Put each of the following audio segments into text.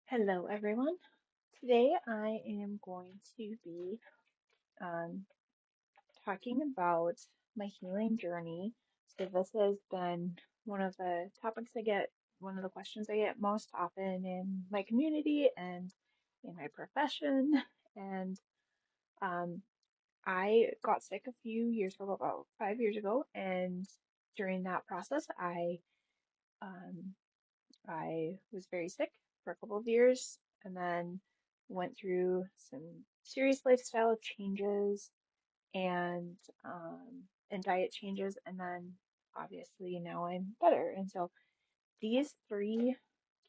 Hello, everyone. Today I am going to be um, talking about my healing journey. So, this has been one of the topics one of the questions I get most often in my community and in my profession. And um, I got sick a few years ago, about 5 years ago, and during that process, um, I was very sick for a couple of years and then went through some serious lifestyle changes and diet changes, and then obviously now I'm better. And so these three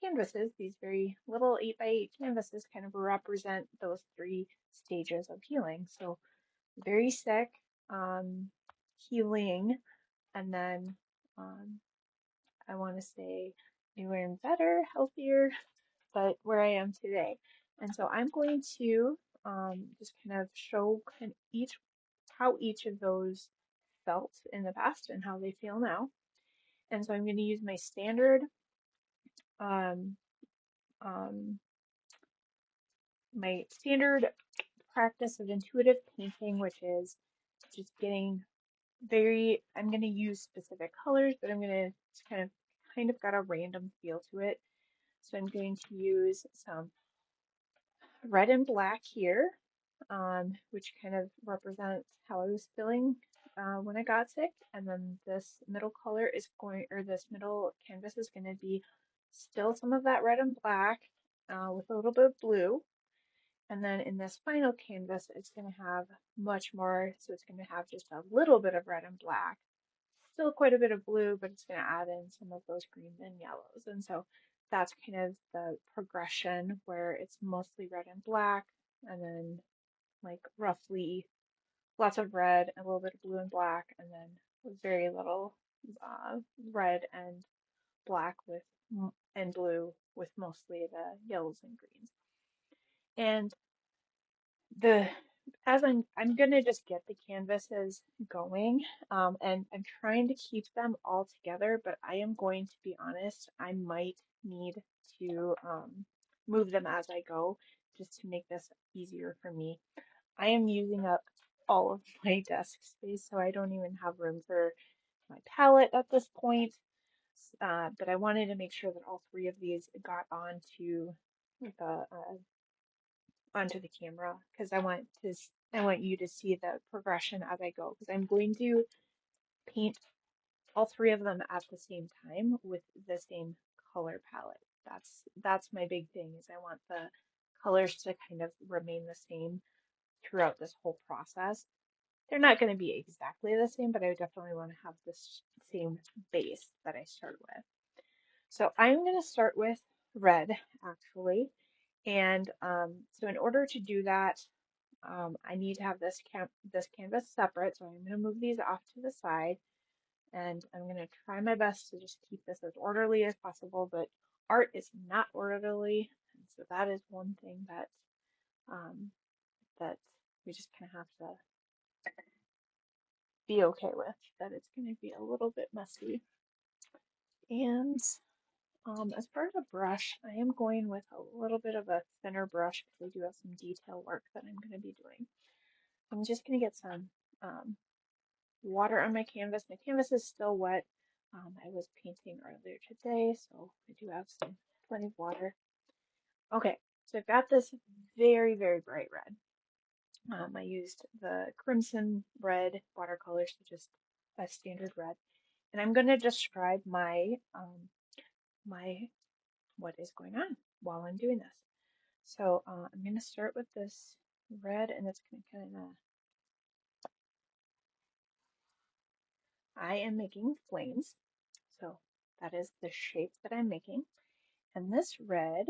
canvases, these very little 8x8 canvases, kind of represent those three stages of healing. So very sick, um, healing, and then um, I want to say newer and better, healthier, but where I am today. And so I'm going to just kind of show how each of those felt in the past and how they feel now. And so I'm going to use um, um, my standard practice of intuitive painting, which is just getting I'm going to use specific colors, but I'm going to kind of got a random feel to it. So I'm going to use some red and black here, which kind of represents how I was feeling when I got sick. And then this middle color is or this middle canvas is going to be still some of that red and black with a little bit of blue. And then in this final canvas, it's going to have much more. So it's going to have just a little bit of red and black, still quite a bit of blue, but it's going to add in some of those greens and yellows. And so that's kind of the progression where it's mostly red and black, and then like roughly lots of red, a little bit of blue and black, and then very little uh, red and black and blue with mostly the yellows and greens. And the as I'm gonna just get the canvases going, and I'm trying to keep them all together, but I am going to be honest, I might need to move them as I go just to make this easier for me. I am using up all of my desk space, so I don't even have room for my palette at this point. But I wanted to make sure that all three of these got onto the camera because I want you to see the progression as I go because I'm going to paint all three of them at the same time with the same color palette. That's my big thing is I want the colors to kind of remain the same throughout this whole process. They're not going to be exactly the same, but I definitely want to have this same base that I start with. So I'm going to start with red actually. And so in order to do that, I need to have this canvas separate, so I'm going to move these off to the side, and I'm going to try my best to just keep this as orderly as possible, but art is not orderly, and so that is one thing um, that we just kind of have to be okay with, that it's going to be a little bit messy. And as far as a brush, I am going with a little bit of a thinner brush because I do have some detail work that I'm going to be doing. I'm just going to get some um, water on my canvas. My canvas is still wet. I was painting earlier today, so I do have plenty of water. Okay, so I've got this very, very bright red. I used the crimson red watercolor, so just a standard red. And I'm going to describe my what is going on while I'm doing this. So I'm going to start with this red, and it's going to kind of, I am making flames. So that is the shape that I'm making. And this red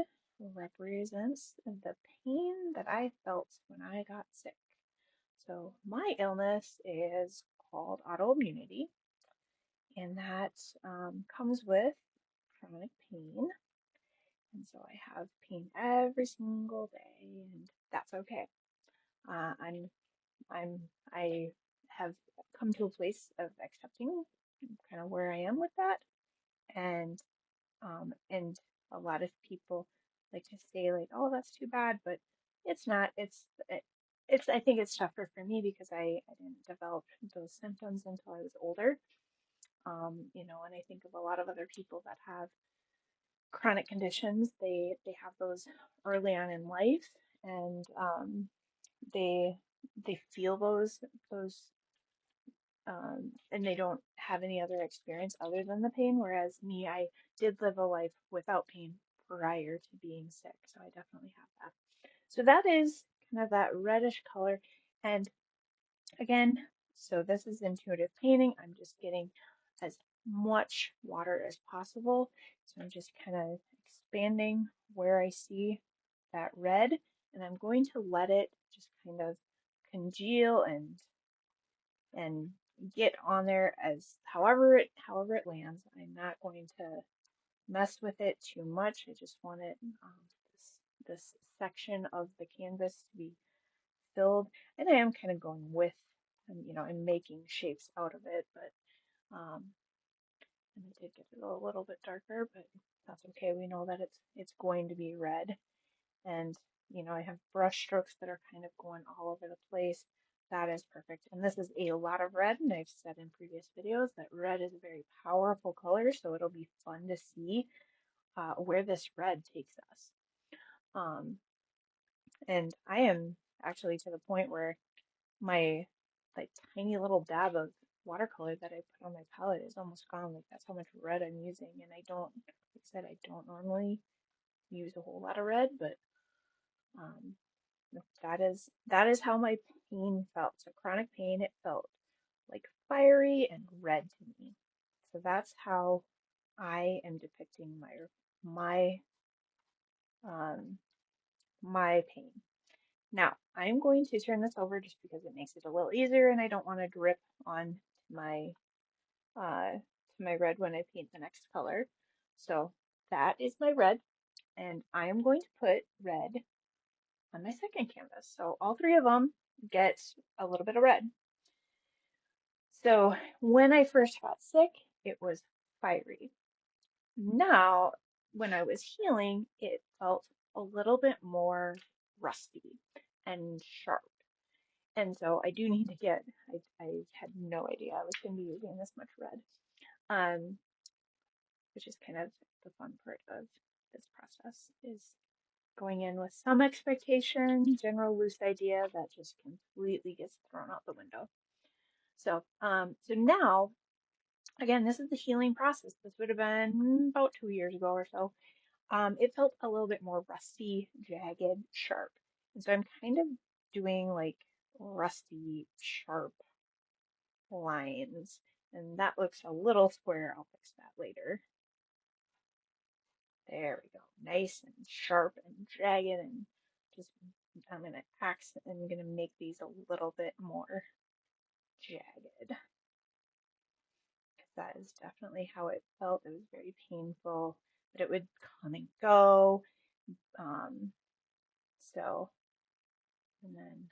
represents the pain that I felt when I got sick. So my illness is called autoimmunity, and that comes with chronic pain. And so I have pain every single day, and that's okay. Uh, I'm I'm I have come to a place of accepting kind of where I am with that, and a lot of people. like to say like, oh, that's too bad, but it's not. It's I think it's tougher for me because I didn't develop those symptoms until I was older. And I think of a lot of other people that have chronic conditions. They have those early on in life, and they they feel those and they don't have any other experience other than the pain. Whereas me, I did live a life without pain prior to being sick, so I definitely have that. So that is kind of that reddish color. And again, so this is intuitive painting. I'm just getting as much water as possible. So I'm just kind of expanding where I see that red, and I'm going to let it just kind of congeal and get on there as however it lands. I'm not going to mess with it too much. I just want it this section of the canvas to be filled, and I am kind of going with, I'm making shapes out of it, but and I did get it a little bit darker, but that's okay. We know that it's going to be red, and I have brush strokes that are kind of going all over the place. That is perfect. And this is a lot of red, and I've said in previous videos that red is a very powerful color, so it'll be fun to see where this red takes us. Um, and I am actually to the point where my like tiny little dab of watercolor that I put on my palette is almost gone. Like that's how much red I'm using, and like I said, I don't normally use a whole lot of red, but um, that is how my pain felt. So chronic pain, it felt like fiery and red to me. So that's how I am depicting my um my pain. Now I'm going to turn this over just because it makes it a little easier, and I don't want to drip on my to my red when I paint the next color. So that is my red, and I am going to put red on my second canvas. So all three of them get a little bit of red. So when I first got sick, it was fiery. Now, when I was healing, it felt a little bit more rusty and sharp. And so I do need to I had no idea I was going to be using this much red, um, which is kind of the fun part of this process is going in with some expectation, general loose idea that just completely gets thrown out the window. So now, again, this is the healing process. This would have been about 2 years ago or so. It felt a little bit more rusty, jagged, sharp. And so I'm kind of doing like rusty, sharp lines. And that looks a little square. I'll fix that later. There we go. Nice and sharp and jagged and just I'm gonna make these a little bit more jagged. That is definitely how it felt. It was very painful, but it would come and go. Um, so, and then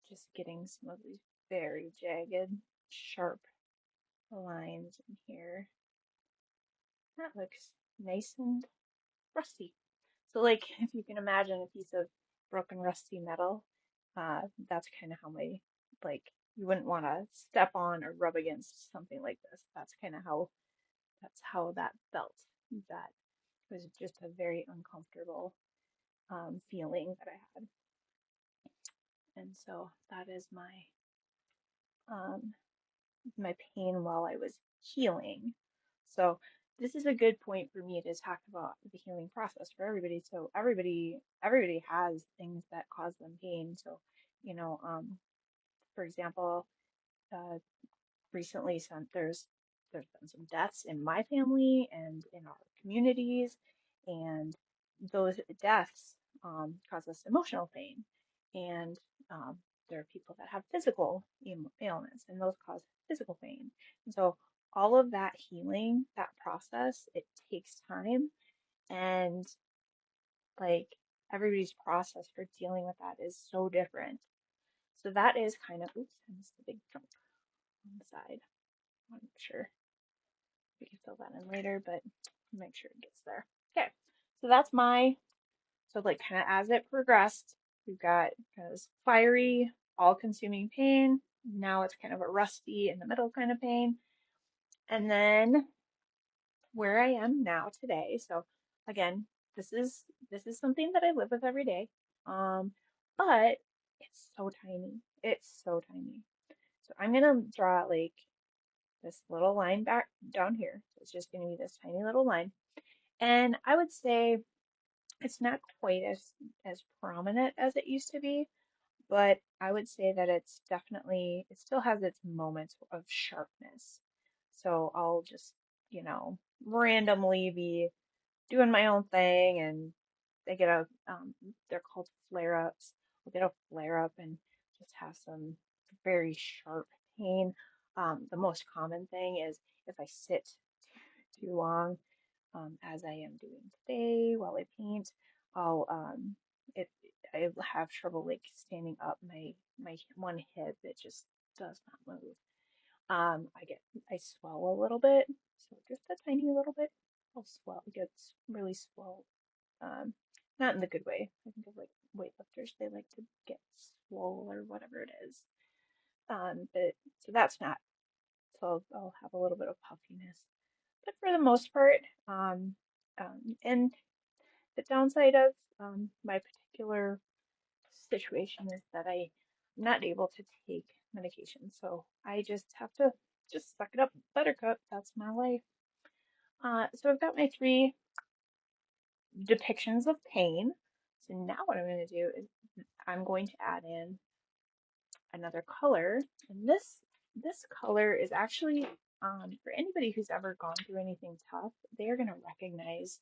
just getting some of these very jagged, sharp lines in here. That looks nice and rusty. So, like, if you can imagine a piece of broken, rusty metal, that's kind of how like, you wouldn't want to step on or rub against something like this. That's how that felt. That was just a very uncomfortable feeling that I had. And so that is um, my pain while I was healing. So this is a good point for me to talk about the healing process for everybody. So everybody has things that cause them pain. So, you know, for example, uh, recently there's been some deaths in my family and in our communities, and those deaths cause us emotional pain, and um, there are people that have physical ailments, and those cause physical pain. And so all of that healing, that process, it takes time, and like everybody's process for dealing with that is so different. So that is kind of, oops, I missed the big chunk on the side. I want to make sure we can fill that in later, but make sure it gets there. Okay, So that's so like kind of as it progressed, we've got kind of this fiery, all-consuming pain. Now it's kind of a rusty in the middle kind of pain. And then where I am now today. So again, this is something that I live with every day. Um, but it's so tiny. It's so tiny. So I'm gonna draw like this little line back down here. So it's just gonna be this tiny little line. And I would say it's not quite as prominent as it used to be, but I would say that it's definitely it still has its moments of sharpness. So I'll just, randomly be doing my own thing and they get they're called flare-ups. We'll get a flare-up and just have some very sharp pain. The most common thing is if I sit too long, as I am doing today while I paint, I'll it I have trouble like standing up. My one hip, it just does not move. I swell a little bit, so just a tiny little bit. I'll swell. It gets really swell. Um, Not in the good way. I think of like weightlifters, they like to get swole or whatever it is. But so that's not. So I'll have a little bit of puffiness, but for the most part, and the downside of my particular situation is that I'm not able to take medication, so I just have to just suck it up, buttercup. That's my life. So I've got my three depictions of pain. So now what I'm going to do is I'm going to add in another color, and this color is actually for anybody who's ever gone through anything tough, they are going to recognize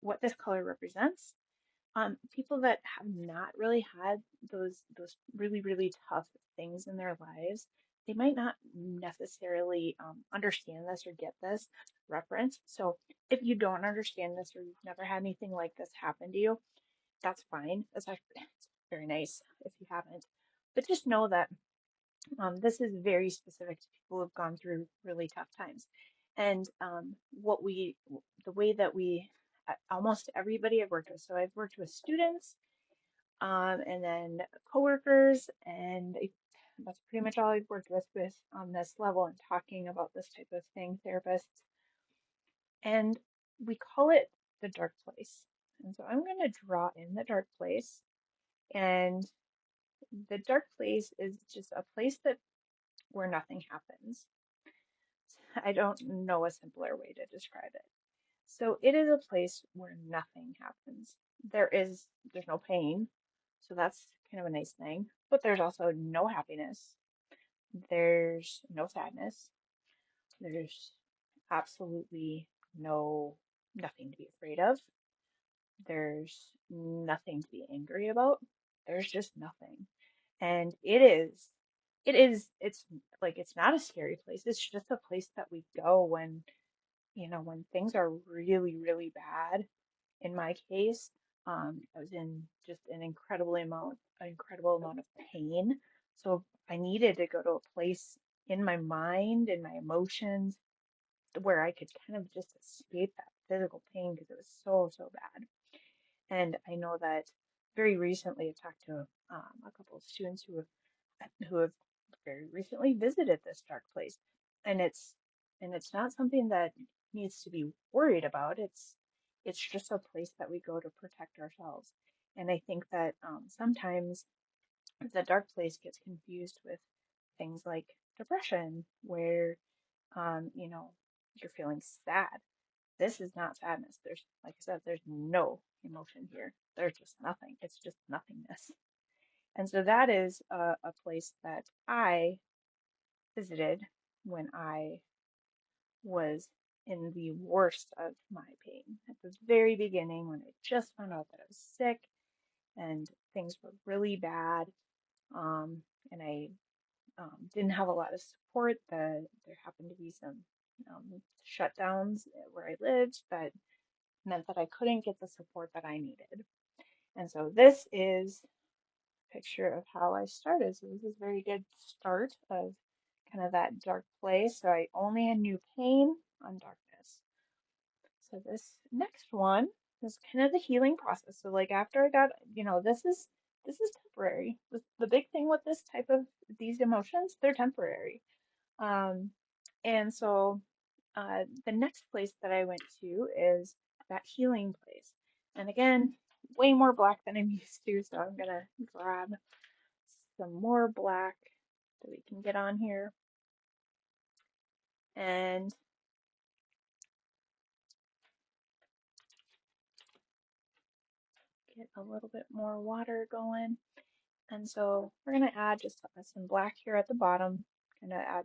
what this color represents. People that have not really had those really really tough things in their lives, they might not necessarily understand this or get this reference. So if you don't understand this or you've never had anything like this happen to you, that's fine. That's actually it's very nice if you haven't. But just know that this is very specific to people who've gone through really tough times. And the way that almost everybody I've worked with, so I've worked with students, and then coworkers, and that's pretty much all I've worked with on this level and talking about this type of thing, therapists. And we call it the dark place. And so I'm going to draw in the dark place. And the dark place is just a place that where nothing happens. I don't know a simpler way to describe it. So it is a place where nothing happens. There's no pain, so that's kind of a nice thing. But there's also no happiness. There's no sadness. There's absolutely nothing to be afraid of. There's nothing to be angry about. There's just nothing. And it's like it's not a scary place. It's just a place that we go when, when things are really, really bad. In my case, I was in just an incredible amount of pain. So I needed to go to a place in my mind and my emotions where I could kind of just escape that physical pain because it was so, so bad. And I know that very recently I talked to a couple of students who have very recently visited this dark place, and it's not something that needs to be worried about. It's just a place that we go to protect ourselves. And I think that sometimes the dark place gets confused with things like depression, where you're feeling sad. This is not sadness. There's, like I said, there's no emotion here. There's just nothing. It's just nothingness. And so that is a place that I visited when I was in the worst of my pain. At the very beginning, when I just found out that I was sick and things were really bad, and I didn't have a lot of support. There happened to be some shutdowns where I lived that meant that I couldn't get the support that I needed. And so this is a picture of how I started. So this is a very good start of kind of that dark place. So I only knew pain on darkness. So this next one this is kind of the healing process. So like after I got, this is temporary. The big thing with this type of these emotions, they're temporary. Um, and so the next place that I went to is that healing place. And again, way more black than I'm used to, so I'm gonna grab some more black that we can get on here and get a little bit more water going. And so we're gonna add just some black here at the bottom, gonna add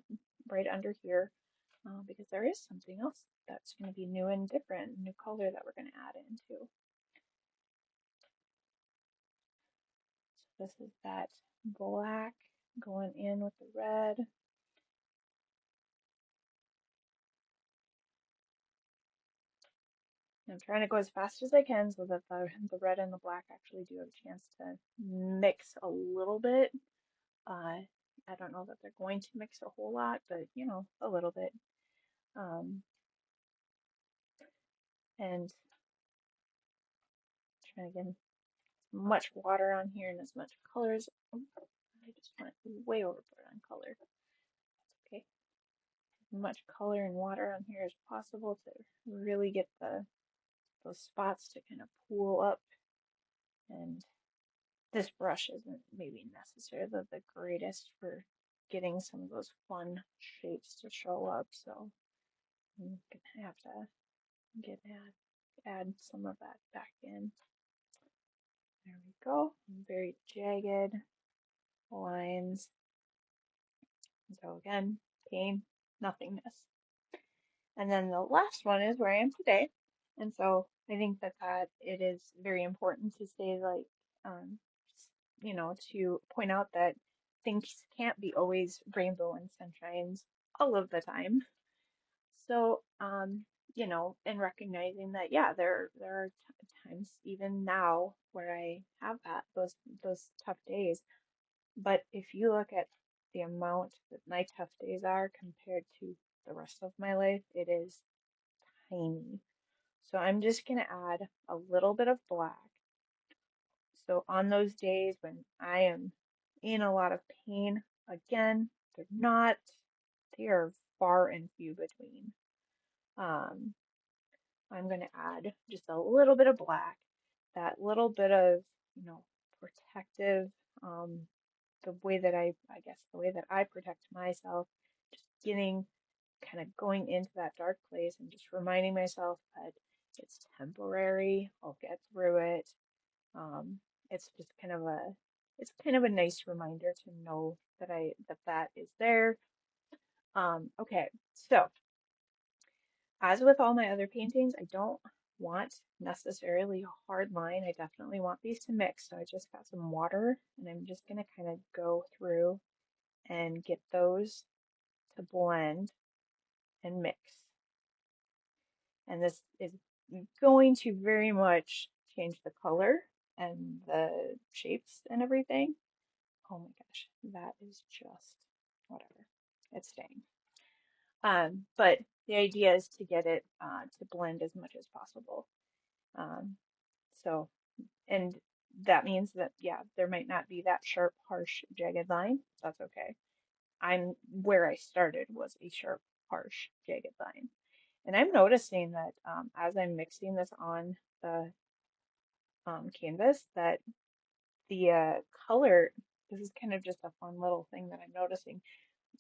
right under here, because there is something else that's gonna be new and different, new color that we're gonna add into. So this is that black going in with the red. I'm trying to go as fast as I can so that the red and the black actually do have a chance to mix a little bit. I don't know that they're going to mix a whole lot, but a little bit. Um, and trying to get as much water on here and as much color as I just went way overboard on color. Okay, as much color and water on here as possible to really get those spots to kind of pool up. And this brush isn't maybe necessarily the greatest for getting some of those fun shapes to show up, so I'm gonna have to add some of that back in. There we go. Very jagged lines. So again, pain, nothingness. And then the last one is where I am today. And so I think that it is very important to say like, um, to point out that things can't be always rainbow and sunshines all of the time. So, and recognizing that, yeah, there are times even now where I have those tough days. But if you look at the amount that my tough days are compared to the rest of my life, it is tiny. So I'm just gonna add a little bit of black. So on those days when I am in a lot of pain, again, they are far and few between. Um, I'm going to add just a little bit of black, that little bit of, protective, um, the way that I protect myself, just getting kind of going into that dark place and just reminding myself that it's temporary, I'll get through it. Um, it's just kind of a nice reminder to know that is there. Okay, so as with all my other paintings, I don't want necessarily a hard line. I definitely want these to mix. So I just got some water and I'm just going to kind of go through and get those to blend and mix. And this is going to very much change the color and the shapes and everything. Oh my gosh, that is just whatever. It's staying. But the idea is to get it to blend as much as possible. Um, so, and that means that, yeah, there might not be that sharp, harsh, jagged line. That's okay. Where I started was a sharp, harsh, jagged line. And I'm noticing that as I'm mixing this on the canvas, that the color, this is kind of just a fun little thing that I'm noticing.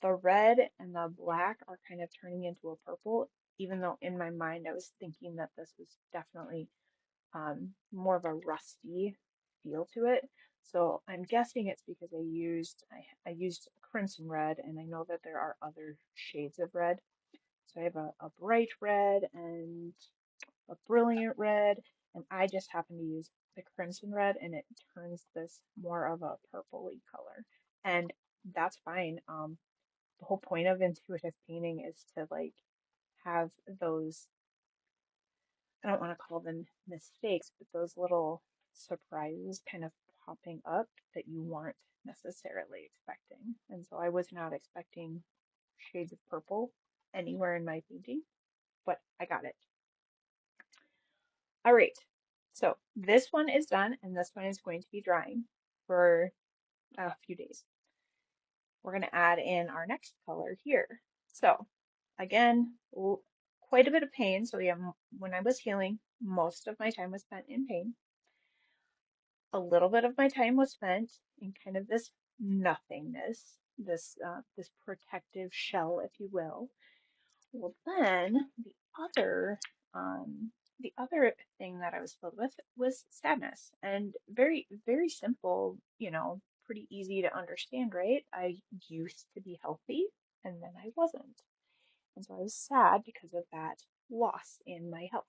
The red and the black are kind of turning into a purple, even though in my mind I was thinking that this was definitely more of a rusty feel to it. So I'm guessing it's because I used crimson red, and I know that there are other shades of red. So I have a bright red and a brilliant red, and I just happen to use the crimson red, and it turns this more of a purpley color. And that's fine. The whole point of intuitive painting is to like have those, I don't want to call them mistakes, but those little surprises kind of popping up that you weren't necessarily expecting. And so I was not expecting shades of purple anywhere in my painting, but I got it. All right. So this one is done, and this one is going to be drying for a few days. We're going to add in our next color here. So again, quite a bit of pain. So yeah, when I was healing, most of my time was spent in pain. A little bit of my time was spent in kind of this nothingness, this protective shell, if you will. Well, then um, the other thing that I was filled with was sadness, and very, very simple, pretty easy to understand, right? I used to be healthy, and then I wasn't, and so I was sad because of that loss in my health,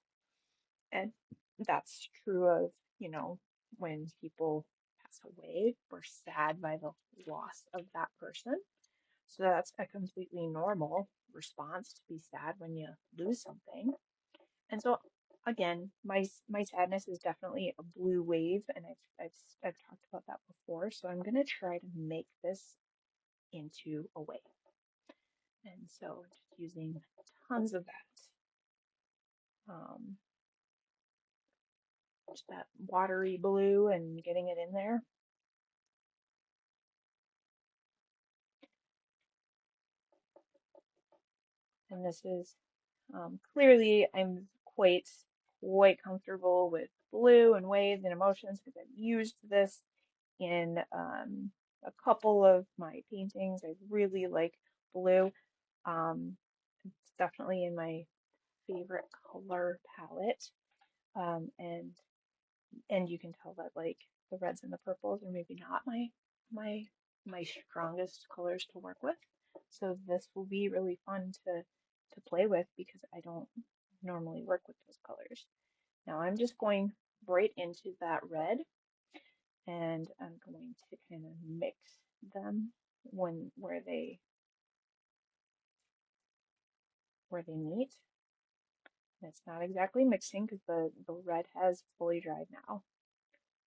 and that's true of, when people pass away, we're sad by the loss of that person. So that's a completely normal response to be sad when you lose something. And so again, my sadness is definitely a blue wave, and I've talked about that before. So I'm gonna try to make this into a wave. And so just using tons of um, just that watery blue and getting it in there. And this is clearly I'm quite comfortable with blue and waves and emotions because I've used this in a couple of my paintings. I really like blue. It's definitely in my favorite color palette. And you can tell that like the reds and the purples are maybe not my my strongest colors to work with. So this will be really fun to play with because I don't normally work with those colors. Now I'm just going right into that red, and I'm going to kind of mix them where they meet. And it's not exactly mixing because the red has fully dried now.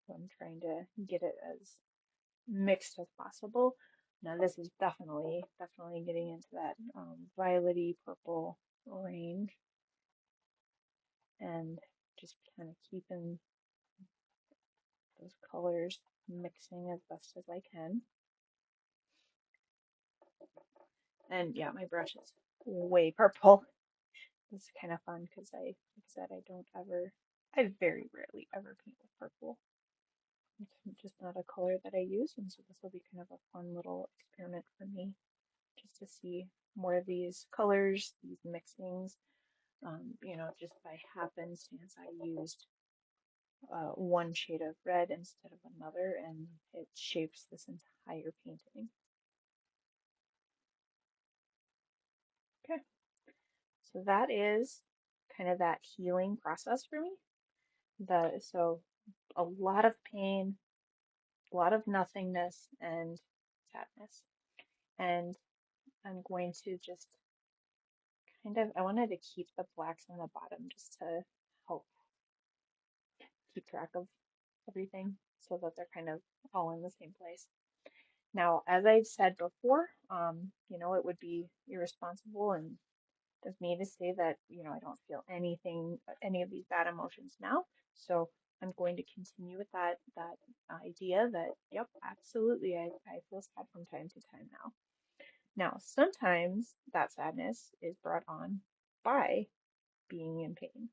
So I'm trying to get it as mixed as possible. Now this is definitely getting into that violety purple range, and just kind of keeping those colors mixing as best as I can. And yeah, my brush is way purple. It's kind of fun because like I said, I very rarely ever paint with purple. It's just not a color that I use, and so this will be kind of a fun little experiment for me, just to see more of these colors, these mixings. Just by happenstance, I used one shade of red instead of another, and it shapes this entire painting. Okay, so that is kind of that healing process for me. So a lot of pain, a lot of nothingness, and sadness. And I'm going to just I wanted to keep the blacks on the bottom just to help keep track of everything so that they're kind of all in the same place. Now, as I've said before, it would be irresponsible and of me to say that, I don't feel any of these bad emotions now. So I'm going to continue with that idea that, yep, absolutely, I feel sad from time to time now. Now, sometimes that sadness is brought on by being in pain.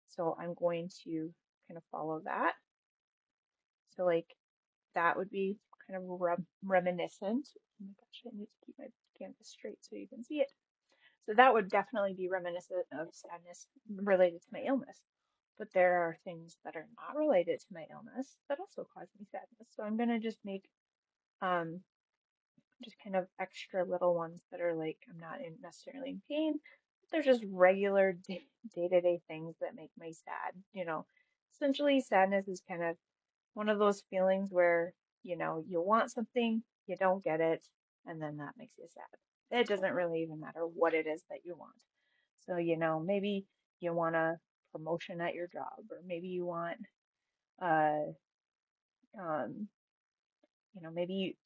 So I'm going to kind of follow that. So like that would be kind of reminiscent. Oh my gosh, I need to keep my canvas straight so you can see it. So that would definitely be reminiscent of sadness related to my illness. But there are things that are not related to my illness that also cause me sadness. So I'm gonna just make um just kind of extra little ones that are like I'm not necessarily in pain. They're just regular day-to-day things that make me sad. Essentially sadness is kind of one of those feelings where, you want something, you don't get it, and then that makes you sad. It doesn't really even matter what it is that you want. So, maybe you want a promotion at your job, or maybe you want, uh, um, maybe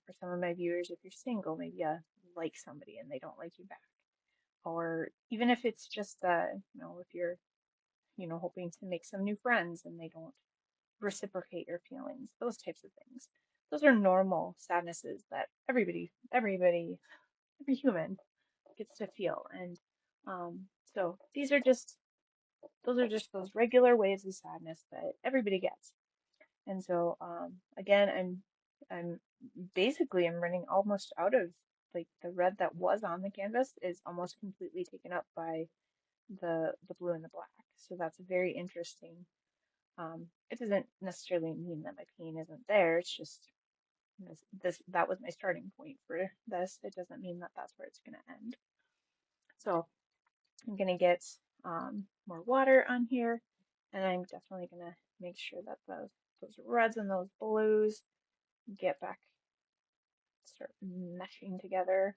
for some of my viewers, if you're single, maybe you like somebody and they don't like you back. Or even if it's just, if hoping to make some new friends and they don't reciprocate your feelings, those types of things. Those are normal sadnesses that every human gets to feel. And um, so those are just those regular waves of sadness that everybody gets. And so again, I'm basically I'm running almost out of like the red that was on the canvas is almost completely taken up by the blue and the black. So that's very interesting. It doesn't necessarily mean that my pain isn't there. It's just this that was my starting point for this. It doesn't mean that that's where it's going to end. So I'm going to get more water on here, and I'm definitely going to make sure that those reds and those blues get back, start meshing together,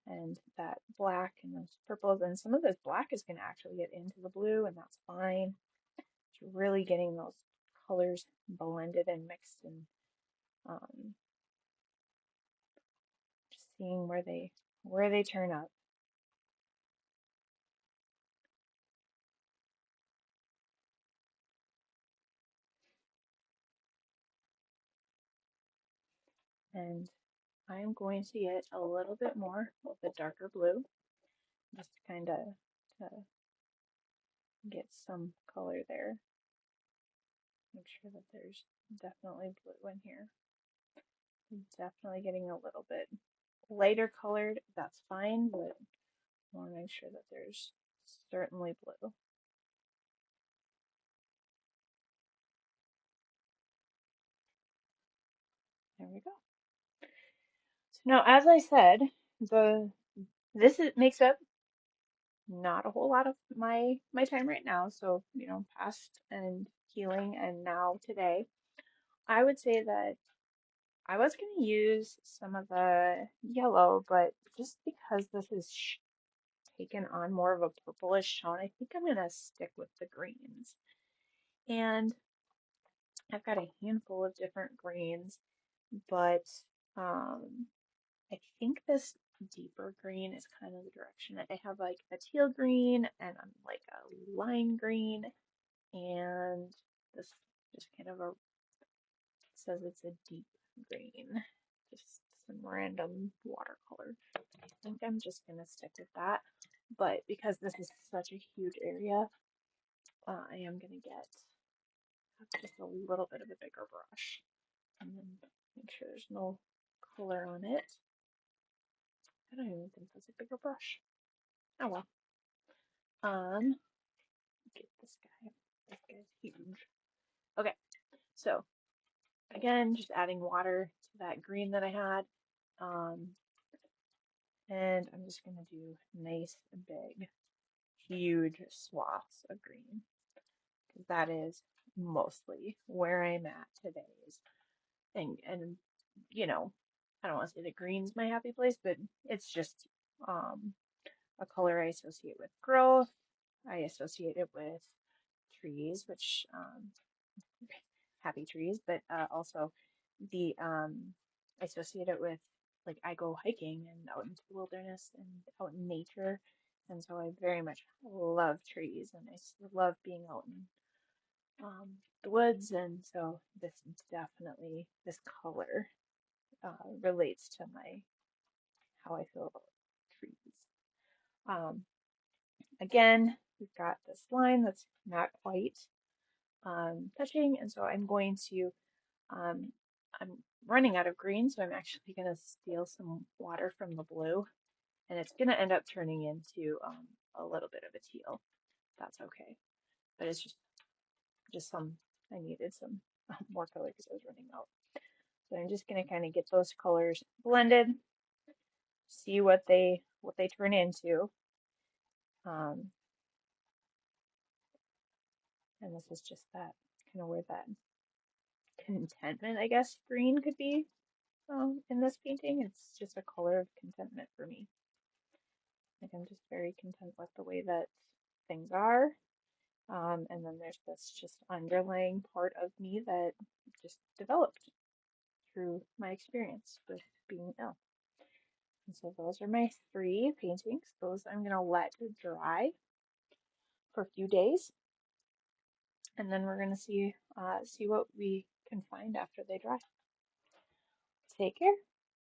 and that black and those purples, and some of this black is going to actually get into the blue, and that's fine. It's really getting those colors blended and mixed, and um, just seeing where they turn up. And I'm going to get a little bit more of the darker blue, just kind of to get some color there. Make sure that there's definitely blue in here. I'm definitely getting a little bit lighter colored, that's fine, but I want to make sure that there's certainly blue. There we go. So now, as I said, makes up not a whole lot of my time right now. So, past and healing and now today, I would say that I was going to use some of the yellow, but just because this is taken on more of a purplish tone, I think I'm going to stick with the greens. And I've got a handful of different greens, but um, I think this deeper green is kind of the direction. I have like a teal green and I'm like a lime green, and this just kind of says it's a deep green, just some random watercolor. I think I'm just gonna stick with that, but because this is such a huge area, I am gonna get just a little bit of a bigger brush and then make sure there's no color on it. I don't even think that's a bigger brush. Oh well. Get this guy. This guy's huge. Okay, so again, just adding water to that green that I had. Um, and I'm just gonna do nice, big, huge swaths of green because that is mostly where I'm at today's. And I don't want to say that green's my happy place, but it's just um, a color I associate with growth. I associate it with trees, which happy trees, but also the I associate it with like I go hiking and out into the wilderness and out in nature, and so I very much love trees and love being out in the woods, and so this color relates to my how I feel about trees. Um, Again, we've got this line that's not quite touching, and so um, I'm running out of green, so I'm actually going to steal some water from the blue, and it's going to end up turning into a little bit of a teal. That's okay, but it's just I needed some more color because I was running out. So I'm just going to kind of get those colors blended, see what they turn into. Um, and this is just that kind of where that contentment, I guess, green could be in this painting. It's just a color of contentment for me. Like I'm just very content with the way that things are. And then there's this just underlying part of me that just developed through my experience with being ill. And so those are my three paintings. Those I'm going to let dry for a few days. and then we're gonna see what we can find after they dry. Take care.